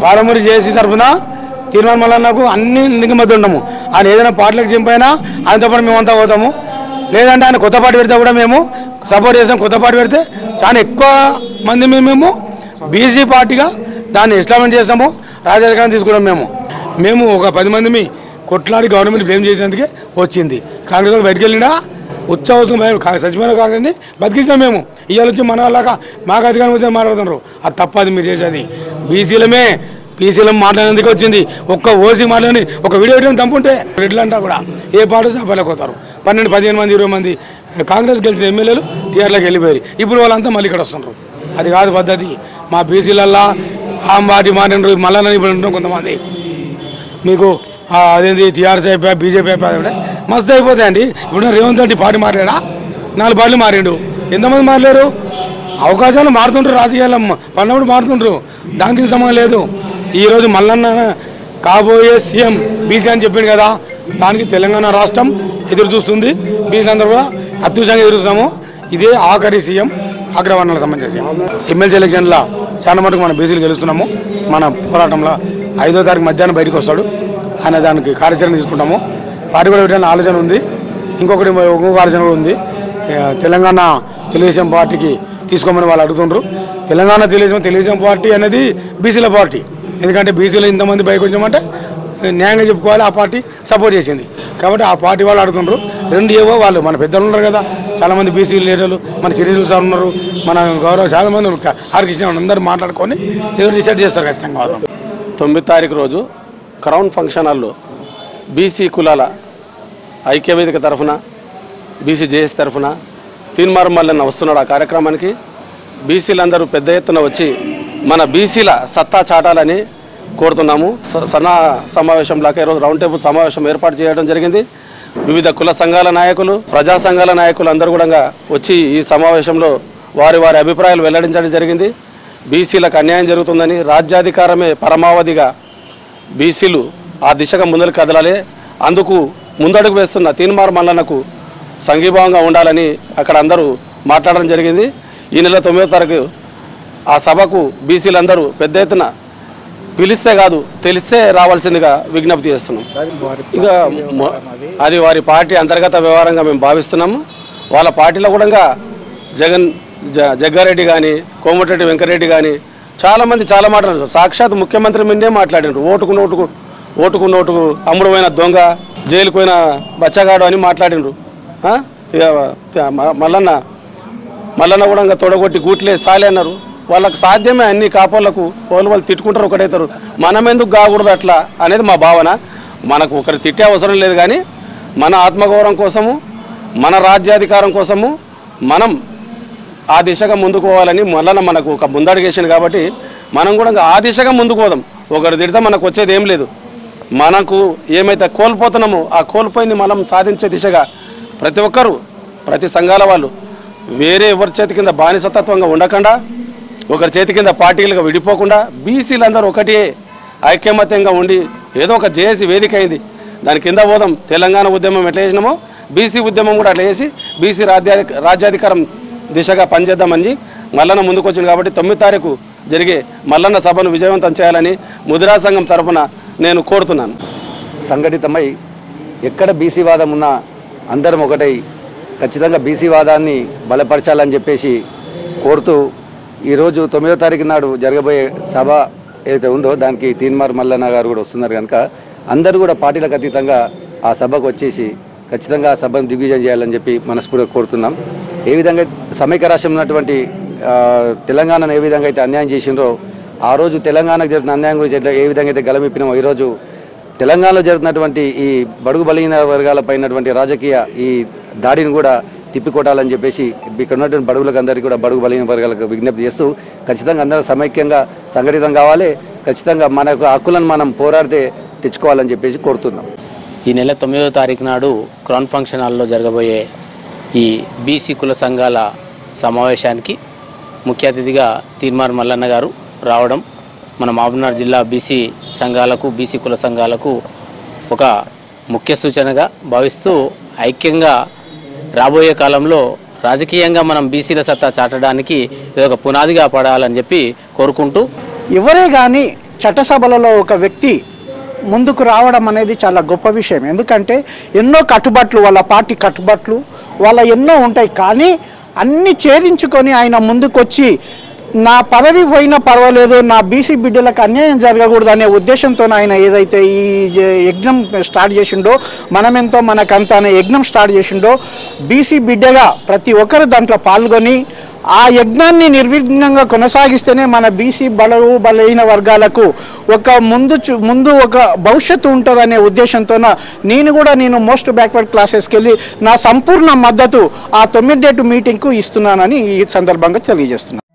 పాలమూరి జేసీ తరఫున తీర్మానం మల్లన్నకు అన్ని నిగమతి ఉండము. ఆయన ఏదైనా పార్టీలకు చింపైనా ఆయనతో పాటు మేమంతా పోతాము. లేదంటే ఆయన కొత్త పార్టీ పెడితే కూడా మేము సపోర్ట్ చేస్తాం. కొత్త పార్టీ పెడితే చాలా ఎక్కువ మంది మేము బీసీ పార్టీగా దాన్ని ఎస్టాబ్లిష్ చేస్తాము. రాజ్యాధికారం తీసుకున్నాం. మేము ఒక 10 మంది కొట్లాడి గవర్నమెంట్ బ్లేమ్ చేసినందుకే వచ్చింది. కాంగ్రెస్ వాళ్ళు బయటకు వెళ్ళినా ఉత్సవం సచివాలయ కాంగ్రెస్ని బతికించాం. మేము ఇవాళ వచ్చి మన వాళ్ళగా మాకు అధికారం వచ్చి మాట్లాడుతున్నారు. అది తప్పది మీరు చేసేది. బీసీలం మాట్లాడేందుకు వచ్చింది. ఒక్క ఓసీ మాట్లాడి ఒక వీడియో వేయడం తప్పుంటే రెడ్లంతా కూడా ఏ పార్టీ సభలేకపోతారు. 12, 15 మంది 20 మంది కాంగ్రెస్ గెలిచిన ఎమ్మెల్యేలు టీఆర్లోకి వెళ్ళిపోయారు. ఇప్పుడు వాళ్ళంతా మళ్ళీ ఇక్కడ వస్తున్నారు. అది కాదు పద్ధతి. మా బీసీలల్లా ఆమ్ పార్టీ మాట్లాడినారు. మళ్ళీ ఇప్పుడు ఉంటున్నాం కొంతమంది. మీకు అదేంటి టీఆర్ఎస్ అయిపోయా బీజేపీ అయిపోయా మస్తు అయిపోతాయండి. ఇప్పుడు రేవంత్ రెడ్డి పార్టీ మాట్లాడా 4 పార్టీలు మారిండు. ఎంతమంది మారలేరు? అవకాశాలు మారుతుంటారు. రాజకీయాలు పన్నప్పుడు మారుతుంటారు. దానికి సంబంధం లేదు. ఈరోజు మల్లన్న కాబోయే సీఎం బీసీ అని చెప్పిండు కదా, దానికి తెలంగాణ రాష్ట్రం ఎదురు చూస్తుంది. బీసీ అందరూ కూడా అత్యుత్సాహంగా ఎదురుస్తాము. ఇదే ఆఖరి సీఎం అగ్రవర్ణాలకు సంబంధించిన ఎమ్మెల్సీ ఎలక్షన్లో చాలా మటుకు మన బీసీలు గెలుస్తున్నాము. మన పోరాటంలో 5వ తారీఖు మధ్యాహ్నం బయటకు వస్తాడు. ఆయన దానికి కార్యాచరణ తీసుకుంటాము. పార్టీ కూడా పెట్టాలని ఆలోచన ఉంది. ఇంకొక ఆలోచన కూడా ఉంది. తెలంగాణ తెలుగుదేశం పార్టీకి తీసుకోమని వాళ్ళు అడుగుతుండ్రు. తెలంగాణ తెలుగుదేశం పార్టీ అనేది బీసీల పార్టీ. ఎందుకంటే బీసీలో ఇంతమంది బయటకు వచ్చామంటే న్యాయంగా చెప్పుకోవాలి. ఆ పార్టీ సపోర్ట్ చేసింది కాబట్టి ఆ పార్టీ వాళ్ళు అడుగుతుండ్రు. 2 ఏవో వాళ్ళు మన పెద్దలు ఉన్నారు కదా, చాలామంది బీసీ లీడర్లు, మన శ్రీనివాస సార్ ఉన్నారు, మన గౌరవ చాలామంది హరికృష్ణ అందరూ మాట్లాడుకొని ఏదో డిసైడ్ చేస్తారు ఖచ్చితంగా. వాళ్ళు 9వ తారీఖు రోజు క్రౌన్ ఫంక్షన్ హాల్లో బీసీ కులాల ఐక్యవేదిక తరఫున బీసీ జేఎస్ తరఫున తీన్మార్ మల్లన్న వస్తున్నాడు. ఆ కార్యక్రమానికి బీసీలందరూ పెద్ద ఎత్తున వచ్చి మన బీసీల సత్తా చాటాలని కోరుతున్నాము. సన్నా సమావేశంలాగా ఈరోజు రౌండ్ టేబుల్ సమావేశం ఏర్పాటు చేయడం జరిగింది. వివిధ కుల సంఘాల నాయకులు, ప్రజా సంఘాల నాయకులు అందరూ కూడా వచ్చి ఈ సమావేశంలో వారి అభిప్రాయాలు వెల్లడించడం జరిగింది. బీసీలకు అన్యాయం జరుగుతుందని, రాజ్యాధికారమే పరమావధిగా బీసీలు ఆ దిశగా ముందరికి కదలాలి, అందుకు ముందడుగు వేస్తున్న తీన్మార్ మల్లన్నకు సంఘీభావంగా ఉండాలని అక్కడ అందరూ మాట్లాడడం జరిగింది. ఈ నెల 9వ తారీఖు ఆ సభకు బీసీలందరూ పెద్ద ఎత్తున పిలిస్తే కాదు తెలిస్తే రావాల్సిందిగా విజ్ఞప్తి చేస్తున్నాం. ఇక అది వారి పార్టీ అంతర్గత వ్యవహారంగా మేము భావిస్తున్నాము. వాళ్ళ పార్టీలో కూడా జగ్గారెడ్డి కానీ, కోమటిరెడ్డి వెంకటరెడ్డి కానీ చాలామంది చాలా మాట్లాడారు. సాక్షాత్ ముఖ్యమంత్రి మీదే మాట్లాడినారు. ఓటుకు నోటుకు అమ్ముడుపోయిన దొంగ, జైలుకు పోయిన బచ్చగాడు అని మాట్లాడినారు. మల్లన్న కూడా తొడగొట్టి గూట్లే సాలే అన్నారు. వాళ్ళకు సాధ్యమే అన్ని కాపోళ్లకు వాళ్ళు తిట్టుకుంటారు, ఒకటవుతారు. మనం ఎందుకు కాకూడదు అట్లా అనేది మా భావన. మనకు ఒకరు తిట్టే అవసరం లేదు, కానీ మన ఆత్మగౌరవం కోసము, మన రాజ్యాధికారం కోసము మనం ఆ దిశగా ముందుకు పోవాలని మల్లన్న మనకు ఒక ముందడుగేసింది. కాబట్టి మనం కూడా ఆ దిశగా ముందుకు పోదాం. ఒకరు తిడితే మనకు వచ్చేది ఏం లేదు. మనకు ఏమైతే కోల్పోతున్నామో ఆ కోల్పోయింది మనం సాధించే దిశగా ప్రతి ఒక్కరూ, ప్రతి సంఘాల వాళ్ళు వేరే ఎవరి చేతి కింద బానిసతత్వంగా ఉండకుండా, ఒకరి చేతి కింద పార్టీలుగా విడిపోకుండా బీసీలందరూ ఒకటే ఐక్యమత్యంగా ఉండి ఏదో ఒక జేఏసీ వేదిక అయింది, దాని కింద పోదాం. తెలంగాణ ఉద్యమం ఎట్లా చేసినామో బీసీ ఉద్యమం కూడా అట్లా చేసి బీసీ రాజ్యాధికారం దిశగా పనిచేద్దామని మల్లన్న ముందుకు వచ్చింది. కాబట్టి 9వ తారీఖు జరిగే మల్లన్న సభను విజయవంతం చేయాలని ముదిరా సంఘం తరఫున నేను కోరుతున్నాను. సంఘటితమై ఎక్కడ బీసీ వాదం ఉన్నా అందరం ఒకటై ఖచ్చితంగా బీసీ వాదాన్ని బలపరచాలని చెప్పేసి కోరుతూ ఈరోజు 9వ తారీఖు నాడు జరగబోయే సభ ఏదైతే ఉందో దానికి తీన్మార్ మల్లన్న గారు కూడా వస్తున్నారు కనుక అందరూ కూడా పార్టీలకు అతీతంగా ఆ సభకు వచ్చేసి ఖచ్చితంగా ఆ సభను దిగ్విజయం చేయాలని చెప్పి మనస్ఫూర్తిగా కోరుతున్నాం. ఏ విధంగా సమైక్య రాష్ట్రం ఉన్నటువంటి తెలంగాణను ఏ విధంగా అయితే అన్యాయం చేసిండ్రో ఆ రోజు తెలంగాణకు జరుగుతున్న అన్యాయం గురించి ఏ విధంగా అయితే గలమిప్పినామో ఈరోజు తెలంగాణలో జరుగుతున్నటువంటి ఈ బడుగు బలహీన వర్గాలపై ఉన్నటువంటి రాజకీయ ఈ దాడిని కూడా తిప్పికొట్టాలని చెప్పేసి ఇక్కడ ఉన్నటువంటి బడుగులకు అందరికీ కూడా బడుగు బలహీన వర్గాలకు విజ్ఞప్తి చేస్తూ ఖచ్చితంగా అందరూ సమైక్యంగా సంఘటితం కావాలి, ఖచ్చితంగా మనకు హక్కులను మనం పోరాడితే తెచ్చుకోవాలని చెప్పేసి కోరుతున్నాం. ఈ నెల 9వ తారీఖు నాడు క్రౌన్ ఫంక్షన్ హాల్లో జరగబోయే ఈ బీసీ కుల సంఘాల సమావేశానికి ముఖ్య అతిథిగా తీన్మార్ మల్లన్న గారు రావడం మన మహబూబ్నగర్ జిల్లా బీసీ సంఘాలకు, బీసీ కుల సంఘాలకు ఒక ముఖ్య సూచనగా భావిస్తూ ఐక్యంగా రాబోయే కాలంలో రాజకీయంగా మనం బీసీల సత్తా చాటడానికి ఇది ఒక పునాదిగా పడాలని చెప్పి కోరుకుంటూ, ఎవరే కానీ చట్టసభలలో ఒక వ్యక్తి ముందుకు రావడం అనేది చాలా గొప్ప విషయం. ఎందుకంటే ఎన్నో కట్టుబాట్లు, వాళ్ళ పార్టీ కట్టుబాట్లు వాళ్ళ ఎన్నో ఉంటాయి, కానీ అన్నీ ఛేదించుకొని ఆయన ముందుకొచ్చి నా పదవి పోయినా పర్వాలేదు, నా బీసీ బిడ్డలకు అన్యాయం జరగకూడదు అనే ఉద్దేశంతో ఆయన ఏదైతే ఈ యజ్ఞం స్టార్ట్ చేసిండో, మనమెంతో మనకంత అనే యజ్ఞం స్టార్ట్ చేసిండో, బీసీ బిడ్డగా ప్రతి ఒక్కరు దాంట్లో పాల్గొని ఆ యజ్ఞాన్ని నిర్విఘ్నంగా కొనసాగిస్తేనే మన బీసీ బలైన వర్గాలకు ఒక ముందు ఒక భవిష్యత్తు ఉంటుందనే ఉద్దేశంతో నేను మోస్ట్ బ్యాక్వర్డ్ క్లాసెస్కి వెళ్ళి నా సంపూర్ణ మద్దతు ఆ 9 డేట్ మీటింగ్కు ఇస్తున్నానని ఈ సందర్భంగా తెలియజేస్తున్నాను.